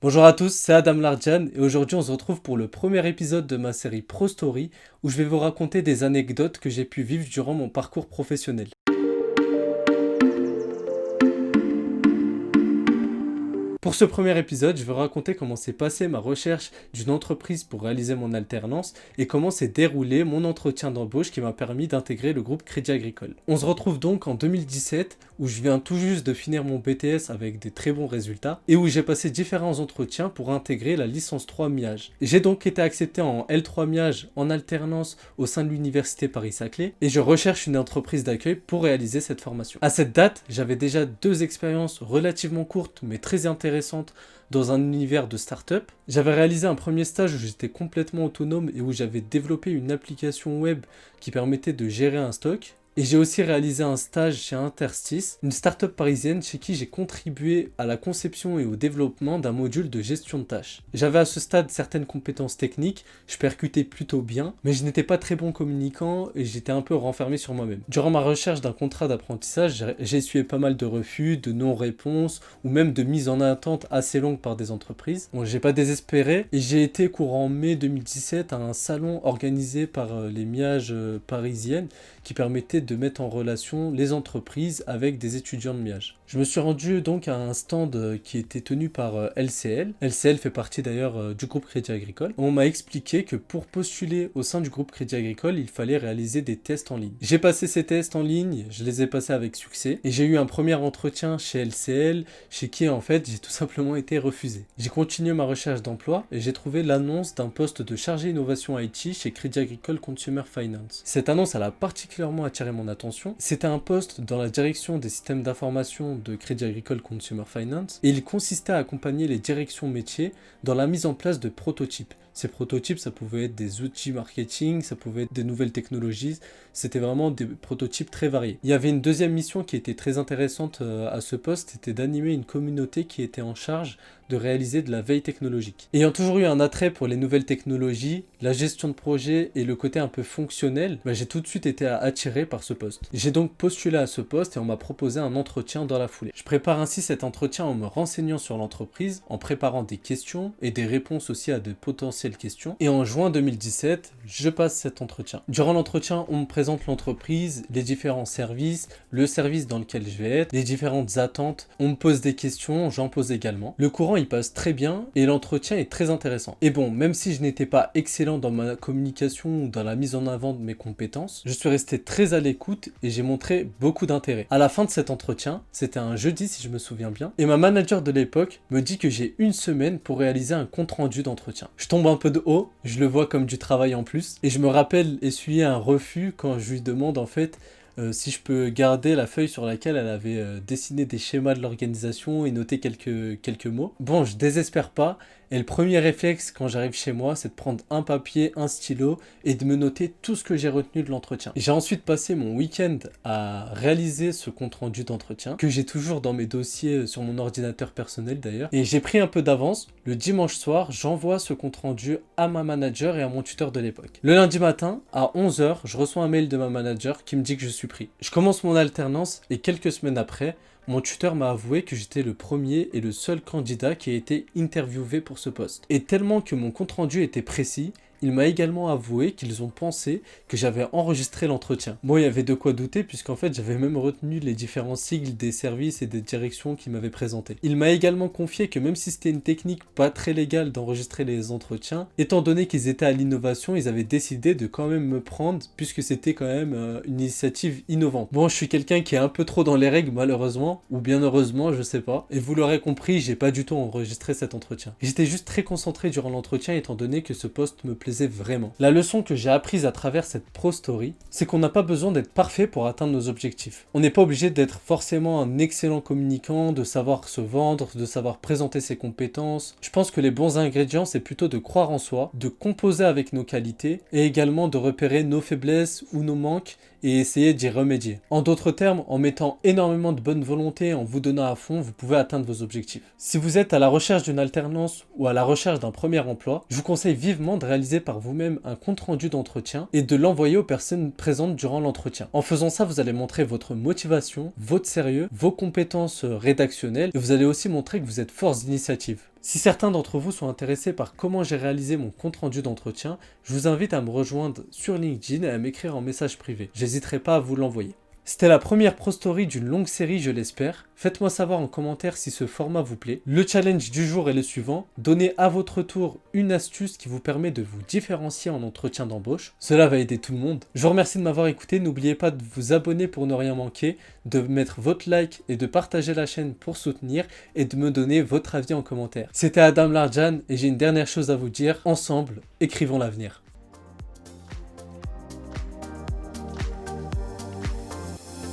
Bonjour à tous, c'est Adam Larjan et aujourd'hui on se retrouve pour le premier épisode de ma série Pro Story où je vais vous raconter des anecdotes que j'ai pu vivre durant mon parcours professionnel. Pour ce premier épisode, je vais raconter comment s'est passée ma recherche d'une entreprise pour réaliser mon alternance et comment s'est déroulé mon entretien d'embauche qui m'a permis d'intégrer le groupe Crédit Agricole. On se retrouve donc en 2017 où je viens tout juste de finir mon BTS avec des très bons résultats et où j'ai passé différents entretiens pour intégrer la licence 3 MIAGE. J'ai donc été accepté en L3 MIAGE en alternance au sein de l'université Paris-Saclay et je recherche une entreprise d'accueil pour réaliser cette formation. À cette date, j'avais déjà 2 expériences relativement courtes mais très intéressantes dans un univers de start-up. J'avais réalisé un premier stage où j'étais complètement autonome et où j'avais développé une application web qui permettait de gérer un stock. Et j'ai aussi réalisé un stage chez Interstice, une start-up parisienne chez qui j'ai contribué à la conception et au développement d'un module de gestion de tâches. J'avais à ce stade certaines compétences techniques, je percutais plutôt bien, mais je n'étais pas très bon communicant et j'étais un peu renfermé sur moi-même. Durant ma recherche d'un contrat d'apprentissage, j'ai essuyé pas mal de refus, de non-réponses ou même de mises en attente assez longues par des entreprises. Bon, j'ai pas désespéré et j'ai été courant mai 2017 à un salon organisé par les MIAGE parisiennes qui permettait de mettre en relation les entreprises avec des étudiants de MIAGE. Je me suis rendu donc à un stand qui était tenu par LCL. LCL fait partie d'ailleurs du groupe Crédit Agricole. On m'a expliqué que pour postuler au sein du groupe Crédit Agricole, il fallait réaliser des tests en ligne. J'ai passé ces tests en ligne, je les ai passés avec succès et j'ai eu un premier entretien chez LCL, chez qui en fait j'ai tout simplement été refusé. J'ai continué ma recherche d'emploi et j'ai trouvé l'annonce d'un poste de chargé innovation IT chez Crédit Agricole Consumer Finance. Cette annonce a particulièrement attiré mon attention. C'était un poste dans la direction des systèmes d'information de Crédit Agricole Consumer Finance et il consistait à accompagner les directions métiers dans la mise en place de prototypes. Ces prototypes, ça pouvait être des outils marketing, ça pouvait être des nouvelles technologies, c'était vraiment des prototypes très variés. Il y avait une deuxième mission qui était très intéressante à ce poste, c'était d'animer une communauté qui était en charge de réaliser de la veille technologique. Ayant toujours eu un attrait pour les nouvelles technologies, la gestion de projet et le côté un peu fonctionnel, j'ai tout de suite été attiré par ce poste. J'ai donc postulé à ce poste et on m'a proposé un entretien dans la foulée. Je prépare ainsi cet entretien en me renseignant sur l'entreprise, en préparant des questions et des réponses aussi à de potentielles questions. Et en juin 2017, je passe cet entretien. Durant l'entretien, on me présente l'entreprise, les différents services, le service dans lequel je vais être, les différentes attentes. On me pose des questions, j'en pose également. Le courant il passe très bien et l'entretien est très intéressant. Et bon, même si je n'étais pas excellent dans ma communication ou dans la mise en avant de mes compétences, je suis resté très à l'écoute et j'ai montré beaucoup d'intérêt. À la fin de cet entretien, c'était un jeudi si je me souviens bien, et ma manager de l'époque me dit que j'ai 1 semaine pour réaliser un compte rendu d'entretien. Je tombe un peu de haut, je le vois comme du travail en plus, et je me rappelle essuyer un refus quand je lui demande en fait si je peux garder la feuille sur laquelle elle avait dessiné des schémas de l'organisation et noté quelques mots. Bon, je désespère pas. Et le premier réflexe quand j'arrive chez moi, c'est de prendre un papier, un stylo et de me noter tout ce que j'ai retenu de l'entretien. J'ai ensuite passé mon week-end à réaliser ce compte-rendu d'entretien que j'ai toujours dans mes dossiers sur mon ordinateur personnel d'ailleurs. Et j'ai pris un peu d'avance. Le dimanche soir, j'envoie ce compte-rendu à ma manager et à mon tuteur de l'époque. Le lundi matin, à 11 h, je reçois un mail de ma manager qui me dit que je suis pris. Je commence mon alternance et quelques semaines après, mon tuteur m'a avoué que j'étais le premier et le seul candidat qui a été interviewé pour ce poste. Et tellement que mon compte-rendu était précis, il m'a également avoué qu'ils ont pensé que j'avais enregistré l'entretien. Bon, il y avait de quoi douter puisqu'en fait j'avais même retenu les différents sigles des services et des directions qu'il m'avait présentés. Il m'a également confié que même si c'était une technique pas très légale d'enregistrer les entretiens, étant donné qu'ils étaient à l'innovation, ils avaient décidé de quand même me prendre puisque c'était quand même une initiative innovante. Bon, je suis quelqu'un qui est un peu trop dans les règles malheureusement, ou bien heureusement, je sais pas. Et vous l'aurez compris, j'ai pas du tout enregistré cet entretien. J'étais juste très concentré durant l'entretien étant donné que ce poste me plaisait vraiment. La leçon que j'ai apprise à travers cette Pro Story, c'est qu'on n'a pas besoin d'être parfait pour atteindre nos objectifs. On n'est pas obligé d'être forcément un excellent communicant, de savoir se vendre, de savoir présenter ses compétences. Je pense que les bons ingrédients, c'est plutôt de croire en soi, de composer avec nos qualités et également de repérer nos faiblesses ou nos manques et essayer d'y remédier. En d'autres termes, en mettant énormément de bonne volonté, en vous donnant à fond, vous pouvez atteindre vos objectifs. Si vous êtes à la recherche d'une alternance ou à la recherche d'un premier emploi, je vous conseille vivement de réaliser par vous-même un compte-rendu d'entretien et de l'envoyer aux personnes présentes durant l'entretien. En faisant ça, vous allez montrer votre motivation, votre sérieux, vos compétences rédactionnelles et vous allez aussi montrer que vous êtes force d'initiative. Si certains d'entre vous sont intéressés par comment j'ai réalisé mon compte-rendu d'entretien, je vous invite à me rejoindre sur LinkedIn et à m'écrire en message privé. J'hésiterai pas à vous l'envoyer. C'était la première Pro Story d'une longue série, je l'espère. Faites-moi savoir en commentaire si ce format vous plaît. Le challenge du jour est le suivant. Donnez à votre tour une astuce qui vous permet de vous différencier en entretien d'embauche. Cela va aider tout le monde. Je vous remercie de m'avoir écouté. N'oubliez pas de vous abonner pour ne rien manquer, de mettre votre like et de partager la chaîne pour soutenir et de me donner votre avis en commentaire. C'était Adam Larjan et j'ai une dernière chose à vous dire. Ensemble, écrivons l'avenir.